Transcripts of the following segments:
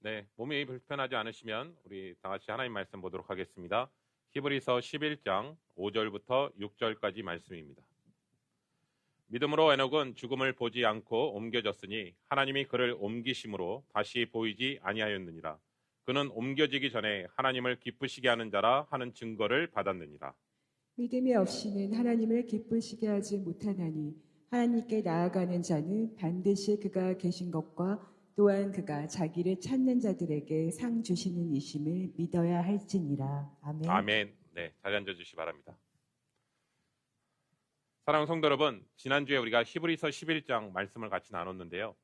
네, 몸이 불편하지 않으시면 우리 다 같이 하나님 말씀 보도록 하겠습니다. 히브리서 11장 5절부터 6절까지 말씀입니다. 믿음으로 에녹은 죽음을 보지 않고 옮겨졌으니 하나님이 그를 옮기심으로 다시 보이지 아니하였느니라. 그는 옮겨지기 전에 하나님을 기쁘시게 하는 자라 하는 증거를 받았느니라. 믿음이 없이는 하나님을 기쁘시게 하지 못하나니 하나님께 나아가는 자는 반드시 그가 계신 것과 또한 그가 자기를 찾는 자들에게 상 주시는 이심을 믿어야 할지니라. 아멘. 아멘. 네, 자리 앉아주시기 바랍니다. 사랑하는 성도 여러분, 지난주에 우리가 히브리서 11장 말씀을 같이 나눴는데요.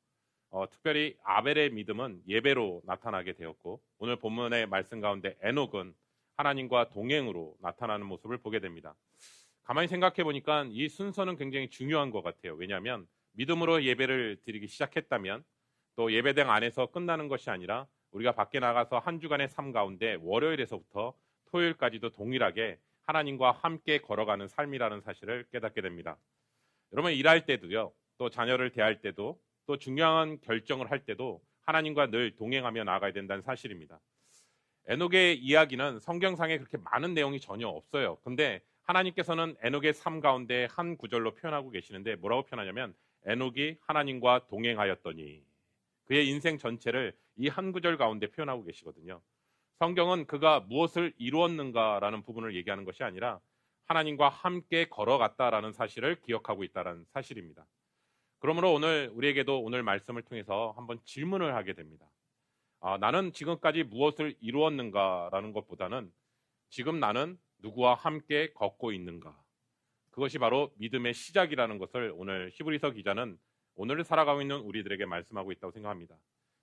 특별히 아벨의 믿음은 예배로 나타나게 되었고, 오늘 본문의 말씀 가운데 에녹은 하나님과 동행으로 나타나는 모습을 보게 됩니다. 가만히 생각해 보니까 이 순서는 굉장히 중요한 것 같아요. 왜냐하면 믿음으로 예배를 드리기 시작했다면 또 예배당 안에서 끝나는 것이 아니라 우리가 밖에 나가서 한 주간의 삶 가운데 월요일에서부터 토요일까지도 동일하게 하나님과 함께 걸어가는 삶이라는 사실을 깨닫게 됩니다. 여러분, 일할 때도요, 또 자녀를 대할 때도, 또 중요한 결정을 할 때도 하나님과 늘 동행하며 나아가야 된다는 사실입니다. 에녹의 이야기는 성경상에 그렇게 많은 내용이 전혀 없어요. 근데 하나님께서는 에녹의 삶 가운데 한 구절로 표현하고 계시는데 뭐라고 표현하냐면 에녹이 하나님과 동행하였더니, 그의 인생 전체를 이 한 구절 가운데 표현하고 계시거든요. 성경은 그가 무엇을 이루었는가라는 부분을 얘기하는 것이 아니라 하나님과 함께 걸어갔다라는 사실을 기억하고 있다는 사실입니다. 그러므로 오늘 우리에게도 오늘 말씀을 통해서 한번 질문을 하게 됩니다. 나는 지금까지 무엇을 이루었는가라는 것보다는 지금 나는 누구와 함께 걷고 있는가? 그것이 바로 믿음의 시작이라는 것을 오늘 히브리서 기자는 오늘을 살아가고 있는 우리들에게 말씀하고 있다고 생각합니다.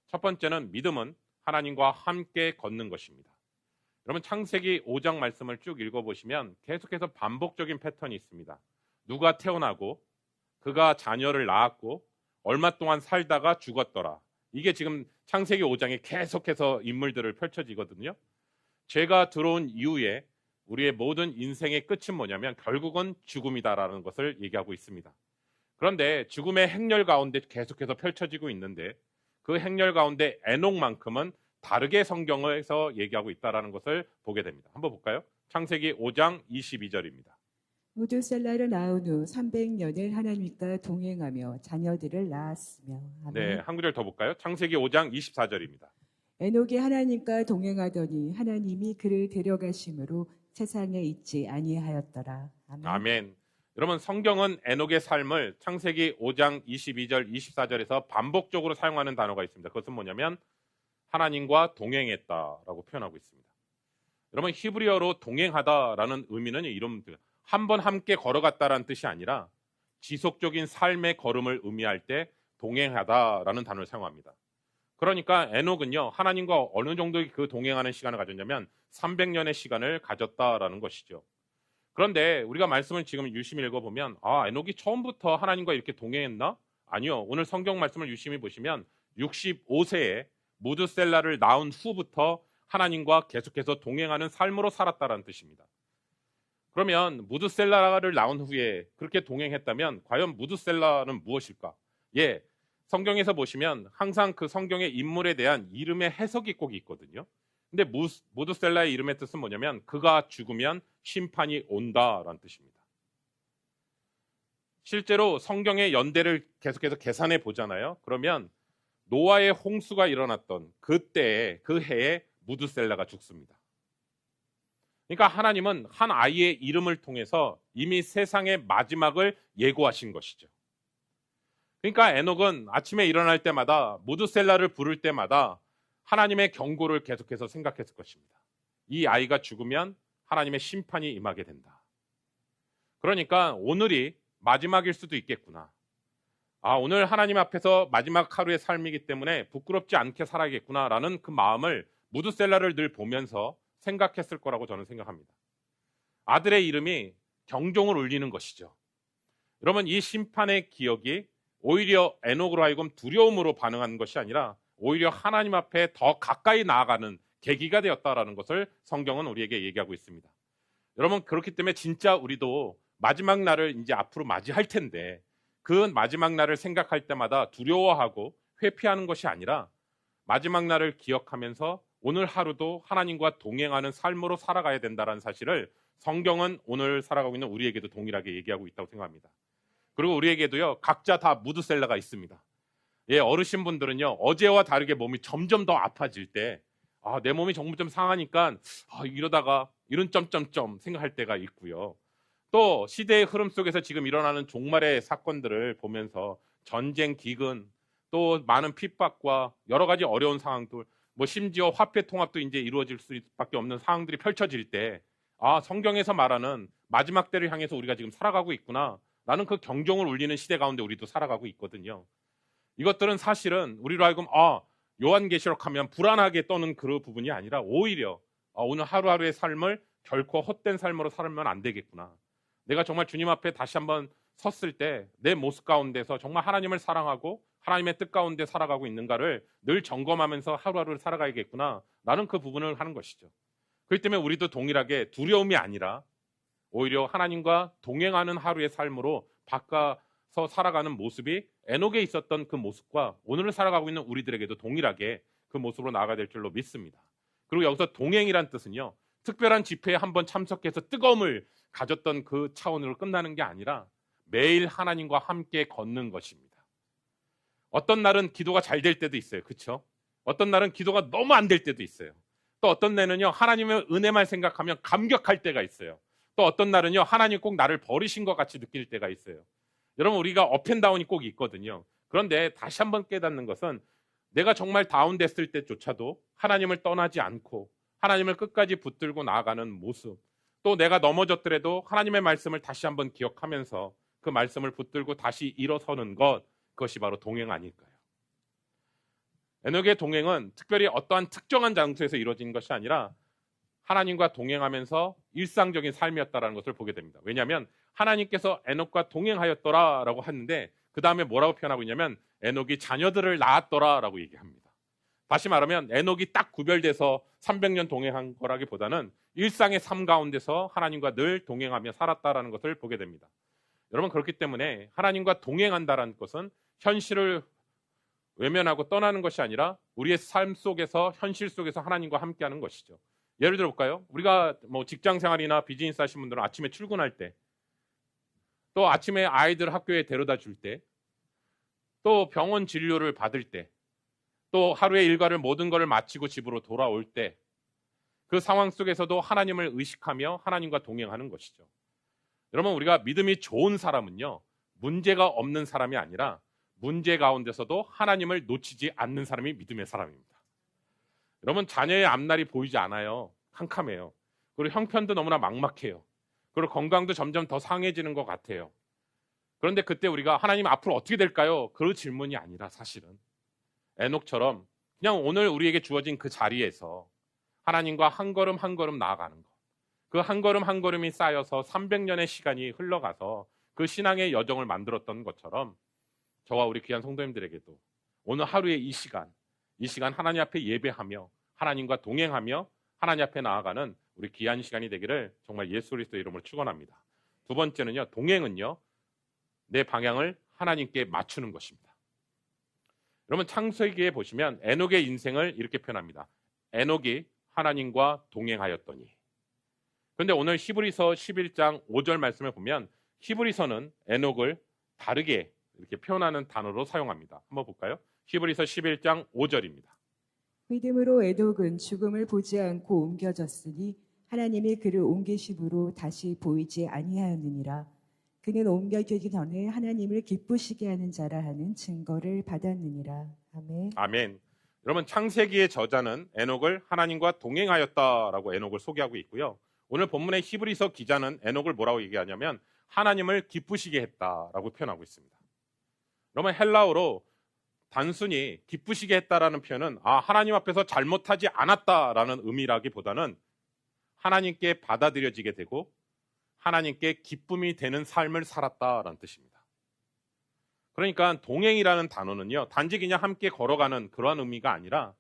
첫 번째는 믿음은 하나님과 함께 걷는 것입니다. 여러분, 창세기 5장 말씀을 쭉 읽어보시면 계속해서 반복적인 패턴이 있습니다. 누가 태어나고 그가 자녀를 낳았고 얼마 동안 살다가 죽었더라. 이게 지금 창세기 5장에 계속해서 인물들을 펼쳐지거든요. 죄가 들어온 이후에 우리의 모든 인생의 끝은 뭐냐면 결국은 죽음이다라는 것을 얘기하고 있습니다. 그런데 죽음의 행렬 가운데 계속해서 펼쳐지고 있는데 그 행렬 가운데 에녹만큼은 다르게 성경에서 얘기하고 있다는 것을 보게 됩니다. 한번 볼까요? 창세기 5장 22절입니다. 무두셀라를 낳은 후 300년을 하나님과 동행하며 자녀들을 낳았으며. 아멘. 네, 한 구절 더 볼까요? 창세기 5장 24절입니다. 에녹이 하나님과 동행하더니 하나님이 그를 데려가심으로 세상에 있지 아니하였더라. 아멘. 아멘. 여러분, 성경은 에녹의 삶을 창세기 5장 22절, 24절에서 반복적으로 사용하는 단어가 있습니다. 그것은 뭐냐면 하나님과 동행했다라고 표현하고 있습니다. 여러분, 히브리어로 동행하다라는 의미는 이런 한번 함께 걸어갔다라는 뜻이 아니라 지속적인 삶의 걸음을 의미할 때 동행하다라는 단어를 사용합니다. 그러니까 에녹은요, 하나님과 어느 정도 그 동행하는 시간을 가졌냐면 300년의 시간을 가졌다라는 것이죠. 그런데 우리가 말씀을 지금 유심히 읽어보면 에녹이 처음부터 하나님과 이렇게 동행했나? 아니요. 오늘 성경 말씀을 유심히 보시면 65세에 무드셀라를 낳은 후부터 하나님과 계속해서 동행하는 삶으로 살았다는 뜻입니다. 그러면 무드셀라를 낳은 후에 그렇게 동행했다면 과연 무드셀라는 무엇일까? 예, 성경에서 보시면 항상 그 성경의 인물에 대한 이름의 해석이 꼭 있거든요. 근데 무드셀라의 이름의 뜻은 뭐냐면 그가 죽으면 심판이 온다라는 뜻입니다. 실제로 성경의 연대를 계속해서 계산해 보잖아요. 그러면 노아의 홍수가 일어났던 그때에 그 해에 무드셀라가 죽습니다. 그러니까 하나님은 한 아이의 이름을 통해서 이미 세상의 마지막을 예고하신 것이죠. 그러니까 에녹은 아침에 일어날 때마다 무드셀라를 부를 때마다 하나님의 경고를 계속해서 생각했을 것입니다. 이 아이가 죽으면 하나님의 심판이 임하게 된다. 그러니까 오늘이 마지막일 수도 있겠구나. 오늘 하나님 앞에서 마지막 하루의 삶이기 때문에 부끄럽지 않게 살아야겠구나라는 그 마음을 무드셀라를 늘 보면서 생각했을 거라고 저는 생각합니다. 아들의 이름이 경종을 울리는 것이죠. 여러분, 이 심판의 기억이 오히려 에녹으로 하여금 두려움으로 반응하는 것이 아니라 오히려 하나님 앞에 더 가까이 나아가는 계기가 되었다라는 것을 성경은 우리에게 얘기하고 있습니다. 여러분, 그렇기 때문에 진짜 우리도 마지막 날을 이제 앞으로 맞이할 텐데 그 마지막 날을 생각할 때마다 두려워하고 회피하는 것이 아니라 마지막 날을 기억하면서 오늘 하루도 하나님과 동행하는 삶으로 살아가야 된다는 사실을 성경은 오늘 살아가고 있는 우리에게도 동일하게 얘기하고 있다고 생각합니다. 그리고 우리에게도요, 각자 다 무드셀러가 있습니다. 예, 어르신분들은요, 어제와 다르게 몸이 점점 더 아파질 때, 내 몸이 정말 좀 상하니까, 이러다가 이런 점점점 생각할 때가 있고요. 또 시대의 흐름 속에서 지금 일어나는 종말의 사건들을 보면서 전쟁, 기근, 또 많은 핍박과 여러 가지 어려운 상황들, 뭐 심지어 화폐 통합도 이제 이루어질 수밖에 없는 상황들이 펼쳐질 때, 성경에서 말하는 마지막 때를 향해서 우리가 지금 살아가고 있구나. 나는 그 경종을 울리는 시대 가운데 우리도 살아가고 있거든요. 이것들은 사실은 우리로 하여금 요한계시록 하면 불안하게 떠는 그런 부분이 아니라 오히려 오늘 하루하루의 삶을 결코 헛된 삶으로 살면 안 되겠구나. 내가 정말 주님 앞에 다시 한번 섰을 때 내 모습 가운데서 정말 하나님을 사랑하고 하나님의 뜻 가운데 살아가고 있는가를 늘 점검하면서 하루하루를 살아가야겠구나. 나는 그 부분을 하는 것이죠. 그렇기 때문에 우리도 동일하게 두려움이 아니라 오히려 하나님과 동행하는 하루의 삶으로 바꿔서 살아가는 모습이 에녹에 있었던 그 모습과 오늘을 살아가고 있는 우리들에게도 동일하게 그 모습으로 나아가야 될 줄로 믿습니다. 그리고 여기서 동행이란 뜻은요, 특별한 집회에 한번 참석해서 뜨거움을 가졌던 그 차원으로 끝나는 게 아니라 매일 하나님과 함께 걷는 것입니다. 어떤 날은 기도가 잘 될 때도 있어요. 그렇죠? 어떤 날은 기도가 너무 안 될 때도 있어요. 또 어떤 날은요, 하나님의 은혜만 생각하면 감격할 때가 있어요. 또 어떤 날은요, 하나님 꼭 나를 버리신 것 같이 느낄 때가 있어요. 여러분, 우리가 업앤다운이 꼭 있거든요. 그런데 다시 한번 깨닫는 것은 내가 정말 다운됐을 때조차도 하나님을 떠나지 않고 하나님을 끝까지 붙들고 나아가는 모습, 또 내가 넘어졌더라도 하나님의 말씀을 다시 한번 기억하면서 그 말씀을 붙들고 다시 일어서는 것, 그것이 바로 동행 아닐까요? 에녹의 동행은 특별히 어떠한 특정한 장소에서 이루어진 것이 아니라 하나님과 동행하면서 일상적인 삶이었다는 것을 보게 됩니다. 왜냐하면 하나님께서 에녹과 동행하였더라라고 하는데 그 다음에 뭐라고 표현하고 있냐면 에녹이 자녀들을 낳았더라라고 얘기합니다. 다시 말하면 에녹이 딱 구별돼서 300년 동행한 거라기보다는 일상의 삶 가운데서 하나님과 늘 동행하며 살았다라는 것을 보게 됩니다. 여러분, 그렇기 때문에 하나님과 동행한다는 것은 현실을 외면하고 떠나는 것이 아니라 우리의 삶 속에서 현실 속에서 하나님과 함께하는 것이죠. 예를 들어 볼까요? 우리가 뭐 직장 생활이나 비즈니스 하시는 분들은 아침에 출근할 때, 또 아침에 아이들 학교에 데려다 줄 때, 또 병원 진료를 받을 때, 또 하루의 일과를 모든 것을 마치고 집으로 돌아올 때, 그 상황 속에서도 하나님을 의식하며 하나님과 동행하는 것이죠. 여러분, 우리가 믿음이 좋은 사람은요, 문제가 없는 사람이 아니라 문제 가운데서도 하나님을 놓치지 않는 사람이 믿음의 사람입니다. 여러분, 자녀의 앞날이 보이지 않아요. 캄캄해요. 그리고 형편도 너무나 막막해요. 그리고 건강도 점점 더 상해지는 것 같아요. 그런데 그때 우리가 하나님 앞으로 어떻게 될까요? 그런 질문이 아니라 사실은 에녹처럼 그냥 오늘 우리에게 주어진 그 자리에서 하나님과 한 걸음 한 걸음 나아가는 것. 그 한 걸음 한 걸음이 쌓여서 300년의 시간이 흘러가서 그 신앙의 여정을 만들었던 것처럼 저와 우리 귀한 성도님들에게도 오늘 하루의 이 시간 하나님 앞에 예배하며 하나님과 동행하며 하나님 앞에 나아가는 우리 귀한 시간이 되기를 정말 예수 그리스도 이름으로 축원합니다. 두 번째는요, 동행은요, 내 방향을 하나님께 맞추는 것입니다. 여러분, 창세기에 보시면 에녹의 인생을 이렇게 표현합니다. 에녹이 하나님과 동행하였더니. 그런데 오늘 히브리서 11장 5절 말씀을 보면 히브리서는 에녹을 다르게 이렇게 표현하는 단어로 사용합니다. 한번 볼까요? 히브리서 11장 5절입니다. 믿음으로 에녹은 죽음을 보지 않고 옮겨졌으니 하나님이 그를 옮기심으로 다시 보이지 아니하였느니라. 그는 옮겨지기 전에 하나님을 기쁘시게 하는 자라 하는 증거를 받았느니라. 아멘. 아멘. 여러분, 창세기의 저자는 에녹을 하나님과 동행하였다라고 에녹을 소개하고 있고요. 오늘 본문의 히브리서 기자는 에녹을 뭐라고 얘기하냐면 하나님을 기쁘시게 했다라고 표현하고 있습니다. 그러면 헬라어로 단순히 기쁘시게 했다라는 표현은 하나님 앞에서 잘못하지 않았다라는 의미라기보다는 하나님께 받아들여지게 되고 하나님께 기쁨이 되는 삶을 살았다라는 뜻입니다. 그러니까 동행이라는 단어는요, 단지 그냥 함께 걸어가는 그러한 의미가 아니라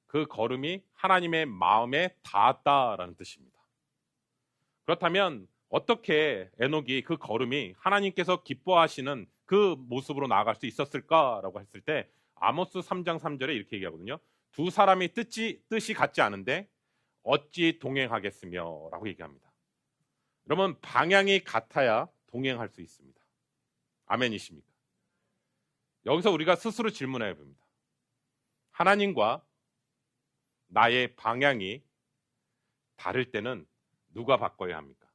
그 걸음이 하나님의 마음에 닿았다라는 뜻입니다. 그렇다면 어떻게 에녹이 그 걸음이 하나님께서 기뻐하시는 그 모습으로 나아갈 수 있었을까라고 했을 때 아모스 3장 3절에 이렇게 얘기하거든요. 두 사람이 뜻이 같지 않은데 어찌 동행하겠으며 라고 얘기합니다. 여러분, 방향이 같아야 동행할 수 있습니다. 아멘이십니까? 여기서 우리가 스스로 질문해 봅니다. 하나님과 나의 방향이 다를 때는 누가 바꿔야 합니까?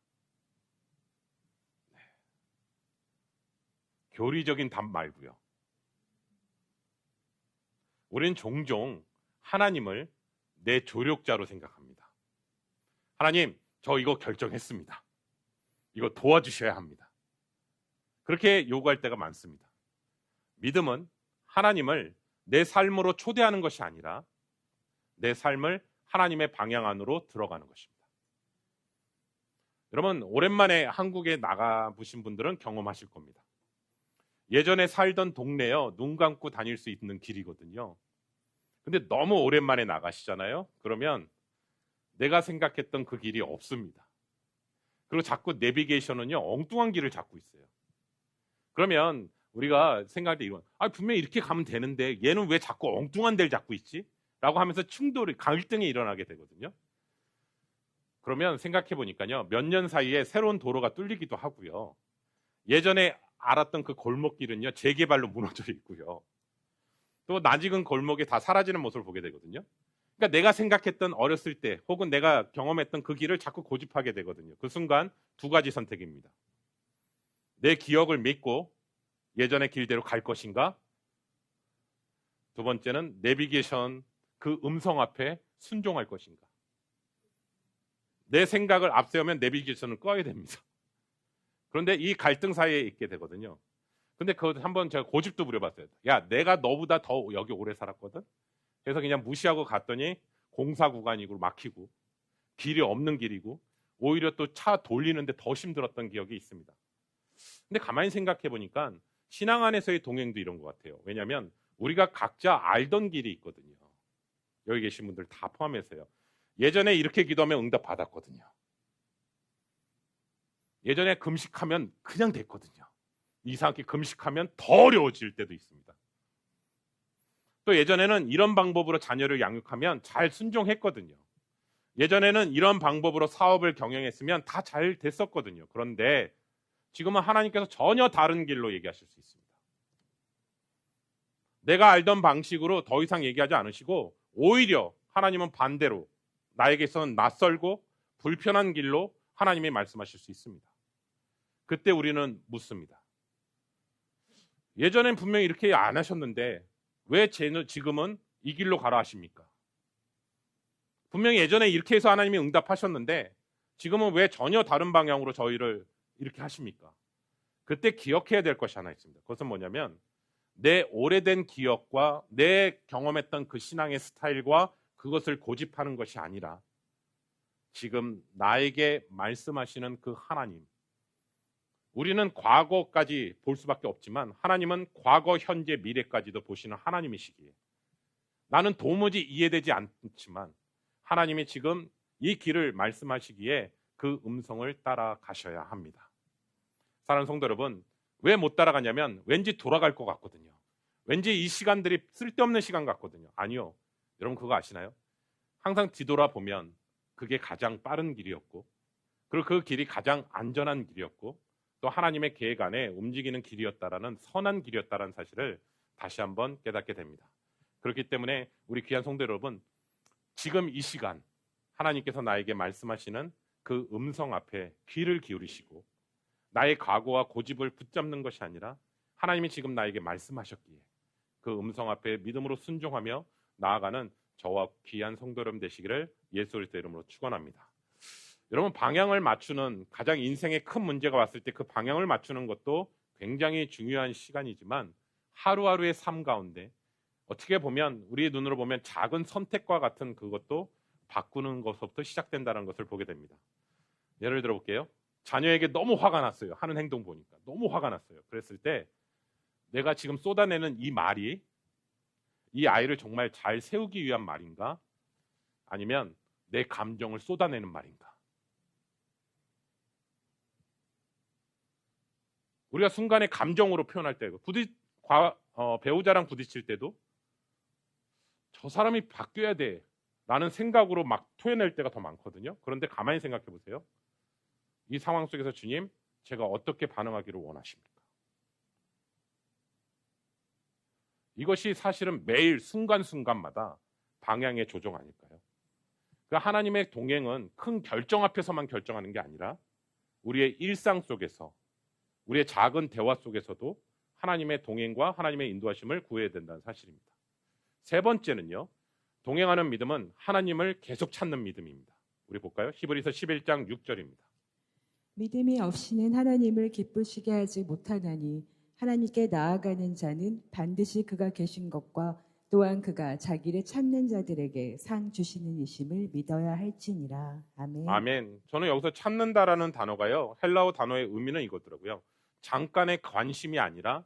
네. 교리적인 답 말고요. 우리는 종종 하나님을 내 조력자로 생각합니다. 하나님, 저 이거 결정했습니다. 이거 도와주셔야 합니다. 그렇게 요구할 때가 많습니다. 믿음은 하나님을 내 삶으로 초대하는 것이 아니라 내 삶을 하나님의 방향 안으로 들어가는 것입니다. 여러분, 오랜만에 한국에 나가보신 분들은 경험하실 겁니다. 예전에 살던 동네요, 눈 감고 다닐 수 있는 길이거든요. 근데 너무 오랜만에 나가시잖아요. 그러면 내가 생각했던 그 길이 없습니다. 그리고 자꾸 내비게이션은요, 엉뚱한 길을 잡고 있어요. 그러면 우리가 생각할 때 이건, 분명히 이렇게 가면 되는데 얘는 왜 자꾸 엉뚱한 데를 잡고 있지? 라고 하면서 갈등이 일어나게 되거든요. 그러면 생각해 보니까요, 몇 년 사이에 새로운 도로가 뚫리기도 하고요. 예전에 알았던 그 골목길은요, 재개발로 무너져 있고요. 또 낯익은 골목이 다 사라지는 모습을 보게 되거든요. 그러니까 내가 생각했던 어렸을 때 혹은 내가 경험했던 그 길을 자꾸 고집하게 되거든요. 그 순간 두 가지 선택입니다. 내 기억을 믿고 예전의 길대로 갈 것인가? 두 번째는 내비게이션 그 음성 앞에 순종할 것인가? 내 생각을 앞세우면 내비게이션을 꺼야 됩니다. 그런데 이 갈등 사이에 있게 되거든요. 근데 그거 한번 제가 고집도 부려봤어요. 야, 내가 너보다 더 여기 오래 살았거든? 그래서 그냥 무시하고 갔더니 공사 구간이고 막히고 길이 없는 길이고 오히려 또 차 돌리는데 더 힘들었던 기억이 있습니다. 근데 가만히 생각해 보니까 신앙 안에서의 동행도 이런 것 같아요. 왜냐하면 우리가 각자 알던 길이 있거든요. 여기 계신 분들 다 포함해서요. 예전에 이렇게 기도하면 응답 받았거든요. 예전에 금식하면 그냥 됐거든요. 이상하게 금식하면 더 어려워질 때도 있습니다. 또 예전에는 이런 방법으로 자녀를 양육하면 잘 순종했거든요. 예전에는 이런 방법으로 사업을 경영했으면 다 잘 됐었거든요. 그런데 지금은 하나님께서 전혀 다른 길로 얘기하실 수 있습니다. 내가 알던 방식으로 더 이상 얘기하지 않으시고 오히려 하나님은 반대로 나에게서는 낯설고 불편한 길로 하나님이 말씀하실 수 있습니다. 그때 우리는 묻습니다. 예전엔 분명히 이렇게 안 하셨는데 왜 지금은 이 길로 가라 하십니까? 분명히 예전에 이렇게 해서 하나님이 응답하셨는데 지금은 왜 전혀 다른 방향으로 저희를 이렇게 하십니까? 그때 기억해야 될 것이 하나 있습니다. 그것은 뭐냐면 내 오래된 기억과 내 경험했던 그 신앙의 스타일과 그것을 고집하는 것이 아니라 지금 나에게 말씀하시는 그 하나님, 우리는 과거까지 볼 수밖에 없지만 하나님은 과거, 현재, 미래까지도 보시는 하나님이시기에 나는 도무지 이해되지 않지만 하나님이 지금 이 길을 말씀하시기에 그 음성을 따라가셔야 합니다. 사랑하는 성도 여러분, 왜 못 따라가냐면 왠지 돌아갈 것 같거든요. 왠지 이 시간들이 쓸데없는 시간 같거든요. 아니요. 여러분 그거 아시나요? 항상 뒤돌아보면 그게 가장 빠른 길이었고 그리고 그 길이 가장 안전한 길이었고 또 하나님의 계획 안에 움직이는 길이었다라는 선한 길이었다라는 사실을 다시 한번 깨닫게 됩니다. 그렇기 때문에 우리 귀한 성도 여러분, 지금 이 시간 하나님께서 나에게 말씀하시는 그 음성 앞에 귀를 기울이시고 나의 과거와 고집을 붙잡는 것이 아니라 하나님이 지금 나에게 말씀하셨기에 그 음성 앞에 믿음으로 순종하며 나아가는 저와 귀한 성도 여러분 되시기를 예수 그리스도의 이름으로 축원합니다. 여러분, 방향을 맞추는 가장 인생에 큰 문제가 왔을 때 그 방향을 맞추는 것도 굉장히 중요한 시간이지만 하루하루의 삶 가운데 어떻게 보면 우리의 눈으로 보면 작은 선택과 같은 그것도 바꾸는 것부터 시작된다는 것을 보게 됩니다. 예를 들어 볼게요. 자녀에게 너무 화가 났어요. 하는 행동 보니까 너무 화가 났어요. 그랬을 때 내가 지금 쏟아내는 이 말이 이 아이를 정말 잘 세우기 위한 말인가? 아니면 내 감정을 쏟아내는 말인가? 우리가 순간에 감정으로 표현할 때 배우자랑 부딪힐 때도 저 사람이 바뀌어야 돼 라는 생각으로 막 토해낼 때가 더 많거든요. 그런데 가만히 생각해 보세요. 이 상황 속에서 주님, 제가 어떻게 반응하기를 원하십니까? 이것이 사실은 매일 순간순간마다 방향의 조정 아닐까요? 그 하나님의 동행은 큰 결정 앞에서만 결정하는 게 아니라 우리의 일상 속에서, 우리의 작은 대화 속에서도 하나님의 동행과 하나님의 인도하심을 구해야 된다는 사실입니다. 세 번째는요, 동행하는 믿음은 하나님을 계속 찾는 믿음입니다. 우리 볼까요? 히브리서 11장 6절입니다. 믿음이 없이는 하나님을 기쁘시게 하지 못하나니 하나님께 나아가는 자는 반드시 그가 계신 것과 또한 그가 자기를 찾는 자들에게 상 주시는 이심을 믿어야 할지니라. 아멘. 아멘. 저는 여기서 찾는다라는 단어가요, 헬라어 단어의 의미는 이거더라고요. 잠깐의 관심이 아니라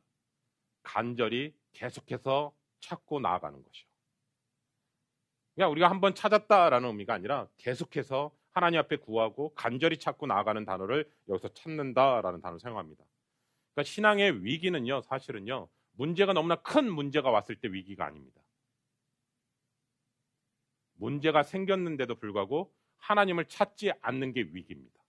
간절히 계속해서 찾고 나아가는 것이요. 그냥 우리가 한번 찾았다라는 의미가 아니라 계속해서 하나님 앞에 구하고 간절히 찾고 나아가는 단어를 여기서 찾는다라는 단어를 사용합니다. 그러니까 신앙의 위기는요, 사실은요, 문제가 너무나 큰 문제가 왔을 때 위기가 아닙니다. 문제가 생겼는데도 불구하고 하나님을 찾지 않는 게 위기입니다.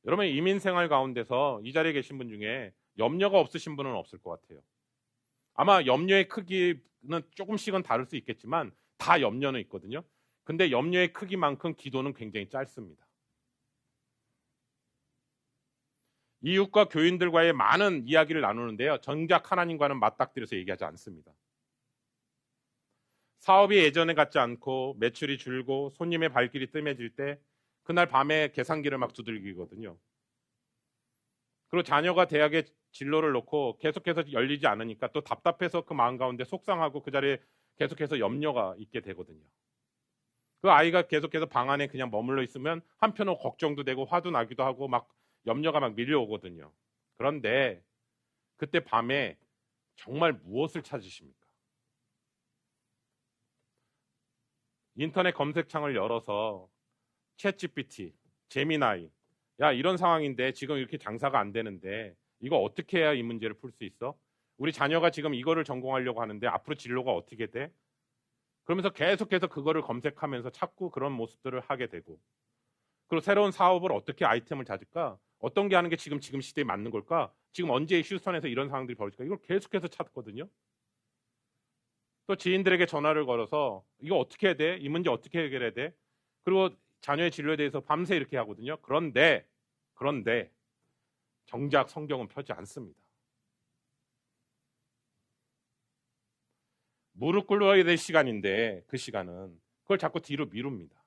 여러분, 이민 생활 가운데서 이 자리에 계신 분 중에 염려가 없으신 분은 없을 것 같아요. 아마 염려의 크기는 조금씩은 다를 수 있겠지만 다 염려는 있거든요. 근데 염려의 크기만큼 기도는 굉장히 짧습니다. 이웃과 교인들과의 많은 이야기를 나누는데요, 정작 하나님과는 맞닥뜨려서 얘기하지 않습니다. 사업이 예전에 같지 않고 매출이 줄고 손님의 발길이 뜸해질 때 그날 밤에 계산기를 막 두들기거든요. 그리고 자녀가 대학에 진로를 놓고 계속해서 열리지 않으니까 또 답답해서 그 마음 가운데 속상하고 그 자리에 계속해서 염려가 있게 되거든요. 그 아이가 계속해서 방 안에 그냥 머물러 있으면 한편으로 걱정도 되고 화도 나기도 하고 막 염려가 막 밀려오거든요. 그런데 그때 밤에 정말 무엇을 찾으십니까? 인터넷 검색창을 열어서 챗GPT, 제미나이, 야, 이런 상황인데 지금 이렇게 장사가 안 되는데 이거 어떻게 해야 이 문제를 풀 수 있어? 우리 자녀가 지금 이거를 전공하려고 하는데 앞으로 진로가 어떻게 돼? 그러면서 계속해서 그거를 검색하면서 찾고 그런 모습들을 하게 되고, 그리고 새로운 사업을 어떻게 아이템을 찾을까? 어떤 게 하는 게 지금 시대에 맞는 걸까? 지금 언제 휴스턴에서 이런 상황들이 벌어질까? 이걸 계속해서 찾거든요. 또 지인들에게 전화를 걸어서 이거 어떻게 해야 돼? 이 문제 어떻게 해결해야 돼? 그리고 자녀의 진로에 대해서 밤새 이렇게 하거든요. 그런데 정작 성경은 펴지 않습니다. 무릎 꿇어야 될 시간인데 그 시간은 그걸 자꾸 뒤로 미룹니다.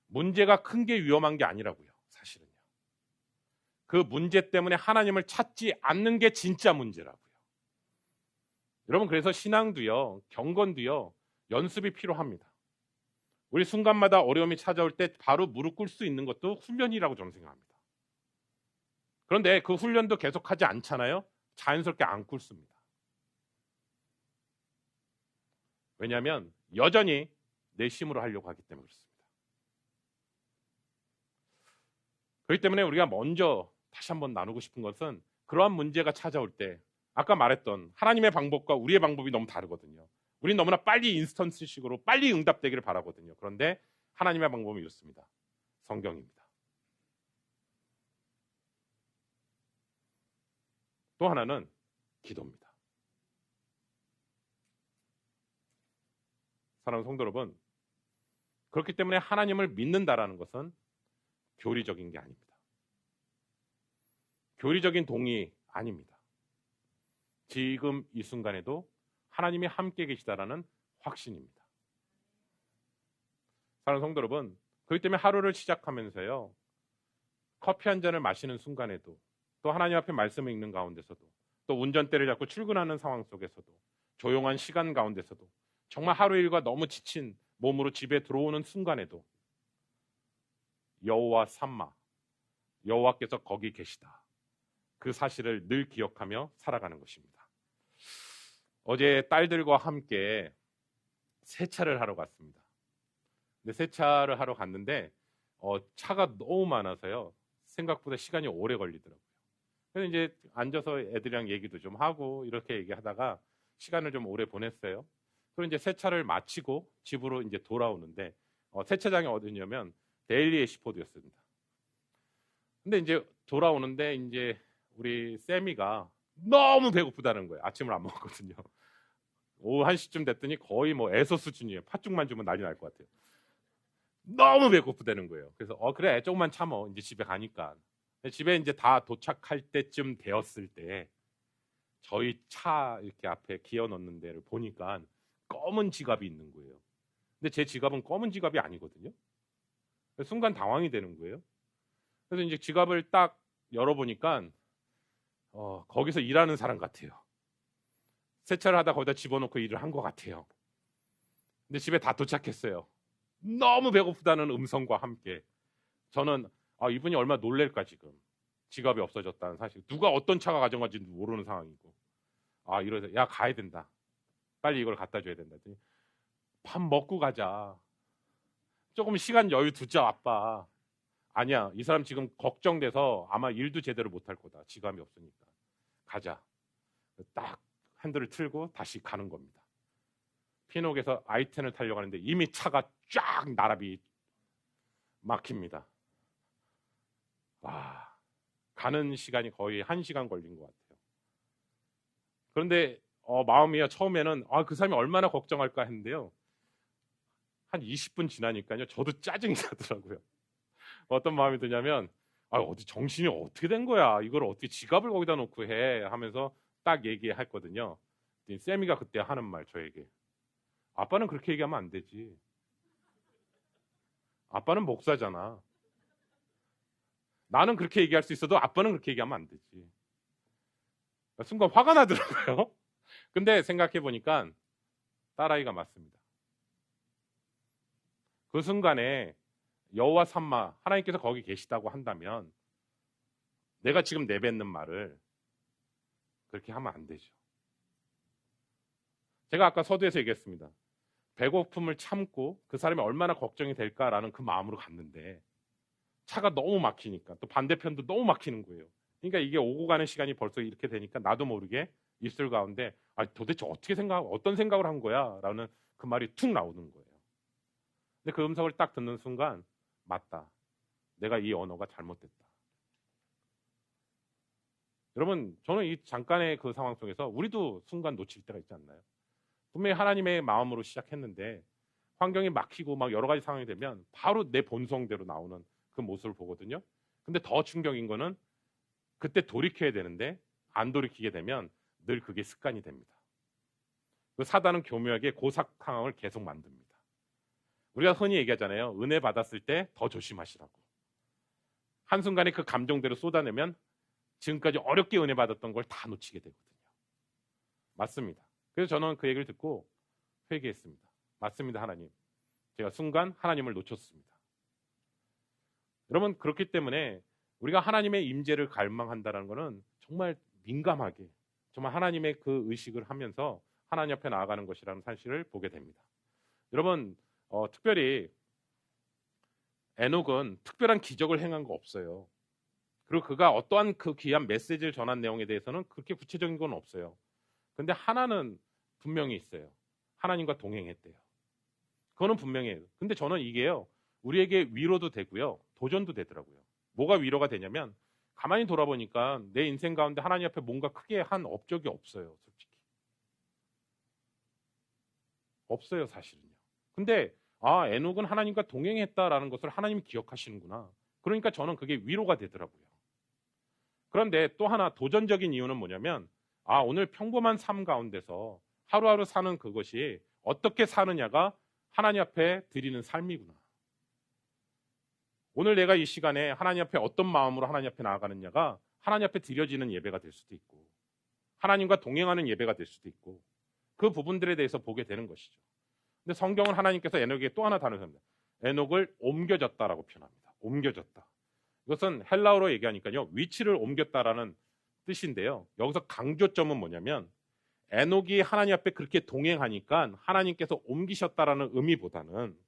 문제가 큰 게 위험한 게 아니라고요. 사실은요. 그 문제 때문에 하나님을 찾지 않는 게 진짜 문제라고요. 여러분, 그래서 신앙도요, 경건도요, 연습이 필요합니다. 우리 순간마다 어려움이 찾아올 때 바로 무릎 꿇을 수 있는 것도 훈련이라고 저는 생각합니다. 그런데 그 훈련도 계속하지 않잖아요. 자연스럽게 안 꿇습니다. 왜냐하면 여전히 내 힘으로 하려고 하기 때문에 그렇습니다. 그렇기 때문에 우리가 먼저 다시 한번 나누고 싶은 것은, 그러한 문제가 찾아올 때 아까 말했던 하나님의 방법과 우리의 방법이 너무 다르거든요. 우린 너무나 빨리 인스턴트식으로 빨리 응답되기를 바라거든요. 그런데 하나님의 방법은 이렇습니다. 성경입니다. 또 하나는 기도입니다. 사랑하는 성도 여러분, 그렇기 때문에 하나님을 믿는다라는 것은 교리적인 게 아닙니다. 교리적인 동의 아닙니다. 지금 이 순간에도 하나님이 함께 계시다라는 확신입니다. 사랑하는 성도 여러분, 그렇기 때문에 하루를 시작하면서요, 커피 한 잔을 마시는 순간에도, 또 하나님 앞에 말씀을 읽는 가운데서도, 또 운전대를 잡고 출근하는 상황 속에서도, 조용한 시간 가운데서도, 정말 하루 일과 너무 지친 몸으로 집에 들어오는 순간에도 여호와 삼마, 여호와께서 거기 계시다, 그 사실을 늘 기억하며 살아가는 것입니다. 어제 딸들과 함께 세차를 하러 갔습니다. 근데 세차를 하러 갔는데 차가 너무 많아서요, 생각보다 시간이 오래 걸리더라고요. 그래서 이제 앉아서 애들이랑 얘기도 좀 하고 이렇게 얘기하다가 시간을 좀 오래 보냈어요. 그리고 이제 세차를 마치고 집으로 이제 돌아오는데 세차장이 어디냐면 데일리 애시포드였습니다. 근데 이제 돌아오는데 이제 우리 세미가 너무 배고프다는 거예요. 아침을 안 먹었거든요. 오후 1시쯤 됐더니 거의 뭐 애서 수준이에요. 팥죽만 주면 난리 날 것 같아요. 너무 배고프다는 거예요. 그래서 그래 조금만 참어. 이제 집에 가니까. 집에 이제 다 도착할 때쯤 되었을 때 저희 차 이렇게 앞에 기어 넣는 데를 보니까 검은 지갑이 있는 거예요. 근데 제 지갑은 검은 지갑이 아니거든요. 순간 당황이 되는 거예요. 그래서 이제 지갑을 딱 열어보니까 거기서 일하는 사람 같아요. 세차를 하다 거기다 집어넣고 일을 한 것 같아요. 근데 집에 다 도착했어요. 너무 배고프다는 음성과 함께 저는 이분이 얼마나 놀랄까 지금. 지갑이 없어졌다는 사실. 누가 어떤 차가 가져간지 모르는 상황이고. 이러서 야 가야 된다. 빨리 이걸 갖다 줘야 된다. 밥 먹고 가자. 조금 시간 여유 두자 아빠. 아니야. 이 사람 지금 걱정돼서 아마 일도 제대로 못할 거다. 지갑이 없으니까. 가자. 딱 핸들을 틀고 다시 가는 겁니다. 피녹에서 I-10을 타려고 하는데 이미 차가 쫙 나란히 막힙니다. 가는 시간이 거의 1시간 걸린 것 같아요. 그런데 마음이야 처음에는 그 사람이 얼마나 걱정할까 했는데요. 한 20분 지나니까요. 저도 짜증이 나더라고요. 어떤 마음이 드냐면 어디 정신이 어떻게 된 거야. 이걸 어떻게 지갑을 거기다 놓고 해 하면서 딱 얘기했거든요. 세미가 그때 하는 말 저에게. 아빠는 그렇게 얘기하면 안 되지. 아빠는 목사잖아. 나는 그렇게 얘기할 수 있어도 아빠는 그렇게 얘기하면 안 되지. 순간 화가 나더라고요. 근데 생각해 보니까 딸아이가 맞습니다. 그 순간에 여호와 삼마 하나님께서 거기 계시다고 한다면 내가 지금 내뱉는 말을 그렇게 하면 안 되죠. 제가 아까 서두에서 얘기했습니다. 배고픔을 참고 그 사람이 얼마나 걱정이 될까라는 그 마음으로 갔는데 차가 너무 막히니까 또 반대편도 너무 막히는 거예요. 그러니까 이게 오고 가는 시간이 벌써 이렇게 되니까 나도 모르게 입술 가운데 도대체 어떤 생각을 한 거야? 라는 그 말이 툭 나오는 거예요. 근데 그 음성을 딱 듣는 순간 맞다. 내가 이 언어가 잘못됐다. 여러분 저는 이 잠깐의 그 상황 속에서 우리도 순간 놓칠 때가 있지 않나요? 분명히 하나님의 마음으로 시작했는데 환경이 막히고 막 여러 가지 상황이 되면 바로 내 본성대로 나오는 그 모습을 보거든요. 근데 더 충격인 거는 그때 돌이켜야 되는데 안 돌이키게 되면 늘 그게 습관이 됩니다. 그 사단은 교묘하게 그 상황을 계속 만듭니다. 우리가 흔히 얘기하잖아요. 은혜 받았을 때 더 조심하시라고. 한순간에 그 감정대로 쏟아내면 지금까지 어렵게 은혜 받았던 걸 다 놓치게 되거든요. 맞습니다. 그래서 저는 그 얘기를 듣고 회개했습니다. 맞습니다, 하나님. 제가 순간 하나님을 놓쳤습니다. 여러분 그렇기 때문에 우리가 하나님의 임재를 갈망한다는 것은 정말 민감하게 정말 하나님의 그 의식을 하면서 하나님 앞에 나아가는 것이라는 사실을 보게 됩니다. 여러분 특별히 에녹은 특별한 기적을 행한 거 없어요. 그리고 그가 어떠한 그 귀한 메시지를 전한 내용에 대해서는 그렇게 구체적인 건 없어요. 근데 하나는 분명히 있어요. 하나님과 동행했대요. 그거는 분명해요. 근데 저는 이게요. 우리에게 위로도 되고요. 도전도 되더라고요. 뭐가 위로가 되냐면 가만히 돌아보니까 내 인생 가운데 하나님 앞에 뭔가 크게 한 업적이 없어요. 솔직히. 없어요. 사실은요. 근데 에녹은 하나님과 동행했다라는 것을 하나님이 기억하시는구나. 그러니까 저는 그게 위로가 되더라고요. 그런데 또 하나 도전적인 이유는 뭐냐면 오늘 평범한 삶 가운데서 하루하루 사는 그것이 어떻게 사느냐가 하나님 앞에 드리는 삶이구나. 오늘 내가 이 시간에 하나님 앞에 어떤 마음으로 하나님 앞에 나아가느냐가 하나님 앞에 드려지는 예배가 될 수도 있고 하나님과 동행하는 예배가 될 수도 있고 그 부분들에 대해서 보게 되는 것이죠. 근데 성경은 하나님께서 에녹에게 또 하나 단어를 씁니다. 에녹을 옮겨졌다라고 표현합니다. 옮겨졌다. 이것은 헬라어로 얘기하니까요. 위치를 옮겼다라는 뜻인데요. 여기서 강조점은 뭐냐면 에녹이 하나님 앞에 그렇게 동행하니까 하나님께서 옮기셨다라는 의미보다는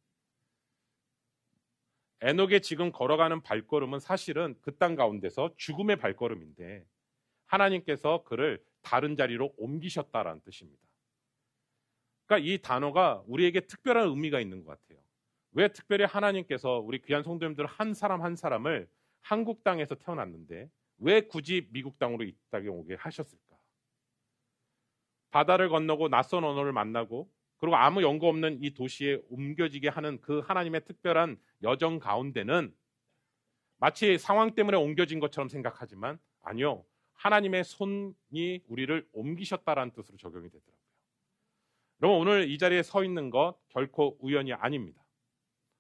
에녹의 지금 걸어가는 발걸음은 사실은 그 땅 가운데서 죽음의 발걸음인데 하나님께서 그를 다른 자리로 옮기셨다라는 뜻입니다. 그러니까 이 단어가 우리에게 특별한 의미가 있는 것 같아요. 왜 특별히 하나님께서 우리 귀한 성도님들 한 사람 한 사람을 한국 땅에서 태어났는데 왜 굳이 미국 땅으로 이 땅에 오게 하셨을까? 바다를 건너고 낯선 언어를 만나고 그리고 아무 연고 없는 이 도시에 옮겨지게 하는 그 하나님의 특별한 여정 가운데는 마치 상황 때문에 옮겨진 것처럼 생각하지만 아니요. 하나님의 손이 우리를 옮기셨다라는 뜻으로 적용이 되더라고요. 여러분 오늘 이 자리에 서 있는 것 결코 우연이 아닙니다.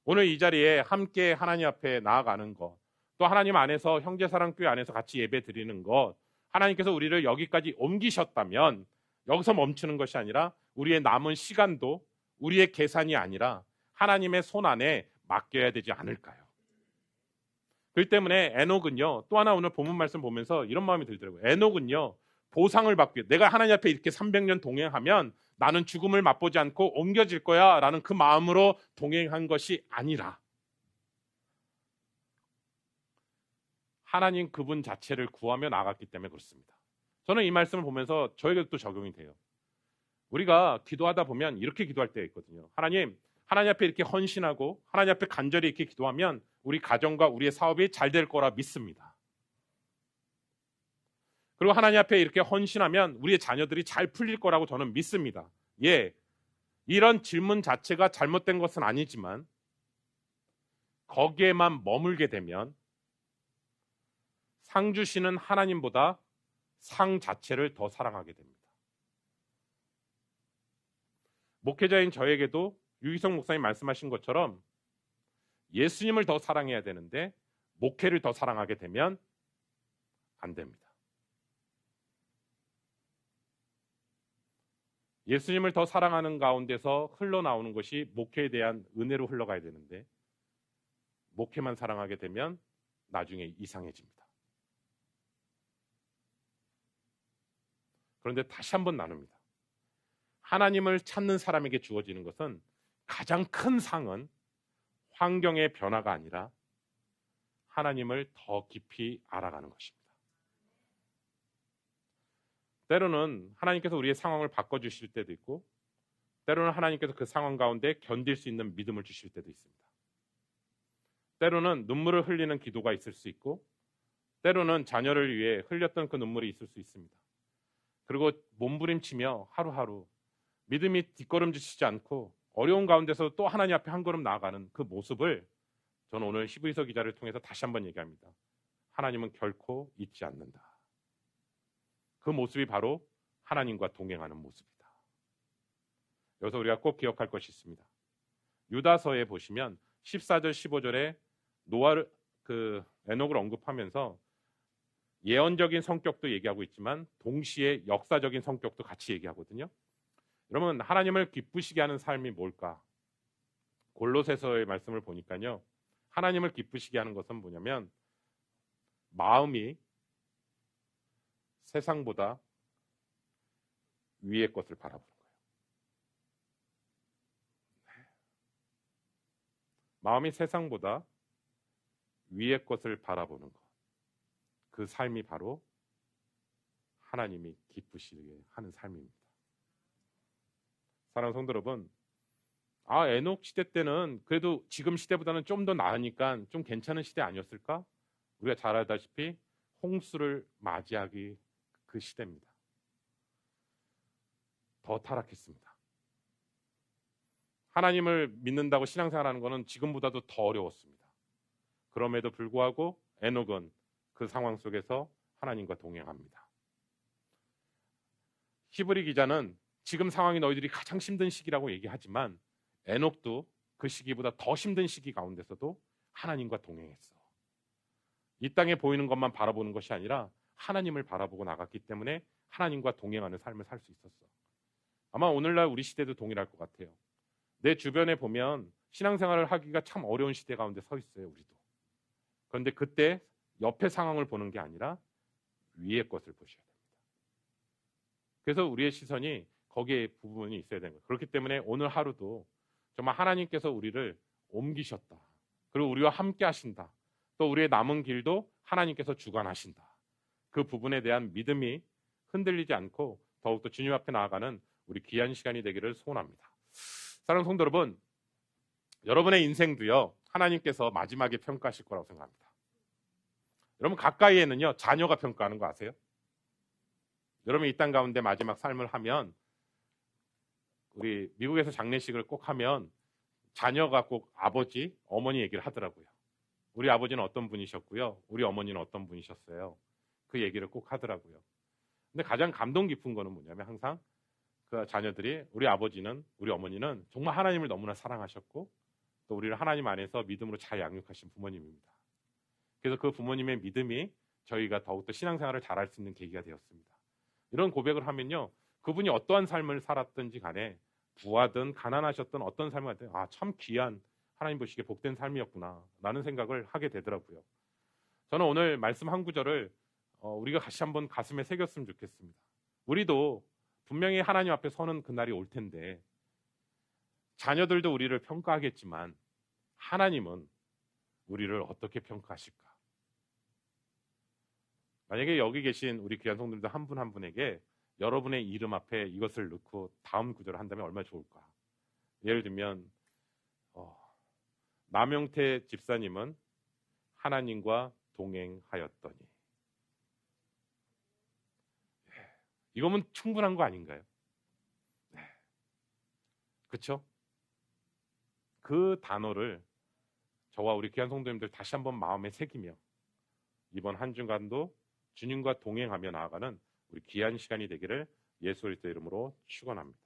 오늘 이 자리에 함께 하나님 앞에 나아가는 것, 또 하나님 안에서 형제사랑교회 안에서 같이 예배 드리는 것, 하나님께서 우리를 여기까지 옮기셨다면 여기서 멈추는 것이 아니라 우리의 남은 시간도 우리의 계산이 아니라 하나님의 손 안에 맡겨야 되지 않을까요? 그렇기 때문에 에녹은요, 또 하나 오늘 본문 말씀 보면서 이런 마음이 들더라고요. 에녹은요, 보상을 받기 위해 내가 하나님 앞에 이렇게 300년 동행하면 나는 죽음을 맛보지 않고 옮겨질 거야 라는 그 마음으로 동행한 것이 아니라 하나님 그분 자체를 구하며 나갔기 때문에 그렇습니다. 저는 이 말씀을 보면서 저에게도 또 적용이 돼요. 우리가 기도하다 보면 이렇게 기도할 때가 있거든요. 하나님 앞에 이렇게 헌신하고 하나님 앞에 간절히 이렇게 기도하면 우리 가정과 우리의 사업이 잘 될 거라 믿습니다. 그리고 하나님 앞에 이렇게 헌신하면 우리의 자녀들이 잘 풀릴 거라고 저는 믿습니다. 예, 이런 질문 자체가 잘못된 것은 아니지만 거기에만 머물게 되면 상 주시는 하나님보다 상 자체를 더 사랑하게 됩니다. 목회자인 저에게도 유기성 목사님 말씀하신 것처럼 예수님을 더 사랑해야 되는데 목회를 더 사랑하게 되면 안 됩니다. 예수님을 더 사랑하는 가운데서 흘러나오는 것이 목회에 대한 은혜로 흘러가야 되는데 목회만 사랑하게 되면 나중에 이상해집니다. 그런데 다시 한번 나눕니다. 하나님을 찾는 사람에게 주어지는 것은 가장 큰 상은 환경의 변화가 아니라 하나님을 더 깊이 알아가는 것입니다. 때로는 하나님께서 우리의 상황을 바꿔주실 때도 있고 때로는 하나님께서 그 상황 가운데 견딜 수 있는 믿음을 주실 때도 있습니다. 때로는 눈물을 흘리는 기도가 있을 수 있고 때로는 자녀를 위해 흘렸던 그 눈물이 있을 수 있습니다. 그리고 몸부림치며 하루하루 믿음이 뒷걸음질치지 않고 어려운 가운데서 또 하나님 앞에 한 걸음 나아가는 그 모습을 저는 오늘 히브리서 기자를 통해서 다시 한번 얘기합니다. 하나님은 결코 잊지 않는다. 그 모습이 바로 하나님과 동행하는 모습이다. 여기서 우리가 꼭 기억할 것이 있습니다. 유다서에 보시면 14절 15절에 노아를 에녹을 언급하면서 예언적인 성격도 얘기하고 있지만 동시에 역사적인 성격도 같이 얘기하거든요. 여러분 하나님을 기쁘시게 하는 삶이 뭘까? 골로새서의 말씀을 보니까요. 하나님을 기쁘시게 하는 것은 뭐냐면 마음이 세상보다 위의 것을 바라보는 거예요. 마음이 세상보다 위의 것을 바라보는 것. 그 삶이 바로 하나님이 기쁘시게 하는 삶입니다. 사랑하는 성도 여러분, 에녹 시대 때는 그래도 지금 시대보다는 좀 더 나으니까 좀 괜찮은 시대 아니었을까? 우리가 잘 알다시피 홍수를 맞이하기 그 시대입니다. 더 타락했습니다. 하나님을 믿는다고 신앙생활하는 것은 지금보다도 더 어려웠습니다. 그럼에도 불구하고 에녹은 그 상황 속에서 하나님과 동행합니다. 히브리 기자는 지금 상황이 너희들이 가장 힘든 시기라고 얘기하지만 에녹도 그 시기보다 더 힘든 시기 가운데서도 하나님과 동행했어. 이 땅에 보이는 것만 바라보는 것이 아니라 하나님을 바라보고 나갔기 때문에 하나님과 동행하는 삶을 살 수 있었어. 아마 오늘날 우리 시대도 동일할 것 같아요. 내 주변에 보면 신앙생활을 하기가 참 어려운 시대 가운데 서 있어요. 우리도. 그런데 그때 옆의 상황을 보는 게 아니라 위의 것을 보셔야 됩니다. 그래서 우리의 시선이 거기에 부분이 있어야 되는 거예요. 그렇기 때문에 오늘 하루도 정말 하나님께서 우리를 옮기셨다. 그리고 우리와 함께 하신다. 또 우리의 남은 길도 하나님께서 주관하신다. 그 부분에 대한 믿음이 흔들리지 않고 더욱더 주님 앞에 나아가는 우리 귀한 시간이 되기를 소원합니다. 사랑하는 성도 여러분, 여러분의 인생도요, 하나님께서 마지막에 평가하실 거라고 생각합니다. 여러분 가까이에는요, 자녀가 평가하는 거 아세요? 여러분 이 땅 가운데 마지막 삶을 하면, 우리 미국에서 장례식을 꼭 하면 자녀가 꼭 아버지, 어머니 얘기를 하더라고요. 우리 아버지는 어떤 분이셨고요, 우리 어머니는 어떤 분이셨어요. 그 얘기를 꼭 하더라고요. 근데 가장 감동 깊은 거는 뭐냐면, 항상 그 자녀들이 우리 아버지는, 우리 어머니는 정말 하나님을 너무나 사랑하셨고 또 우리를 하나님 안에서 믿음으로 잘 양육하신 부모님입니다. 그래서 그 부모님의 믿음이 저희가 더욱더 신앙생활을 잘할 수 있는 계기가 되었습니다. 이런 고백을 하면요, 그분이 어떠한 삶을 살았든지 간에 부하든 가난하셨던 어떤 삶을 할 때, 아, 참 귀한, 하나님 보시기에 복된 삶이었구나 라는 생각을 하게 되더라고요. 저는 오늘 말씀 한 구절을 우리가 다시 한번 가슴에 새겼으면 좋겠습니다. 우리도 분명히 하나님 앞에 서는 그날이 올 텐데, 자녀들도 우리를 평가하겠지만 하나님은 우리를 어떻게 평가하실까? 만약에 여기 계신 우리 귀한 성도들도 한 분 한 분에게 여러분의 이름 앞에 이것을 넣고 다음 구절을 한다면 얼마나 좋을까? 예를 들면 남영태 집사님은 하나님과 동행하였더니, 이거면 충분한 거 아닌가요? 네. 그렇죠? 그 단어를 저와 우리 귀한 성도님들 다시 한번 마음에 새기며 이번 한 주간도 주님과 동행하며 나아가는 우리 귀한 시간이 되기를 예수 그리스도의 이름으로 축원합니다.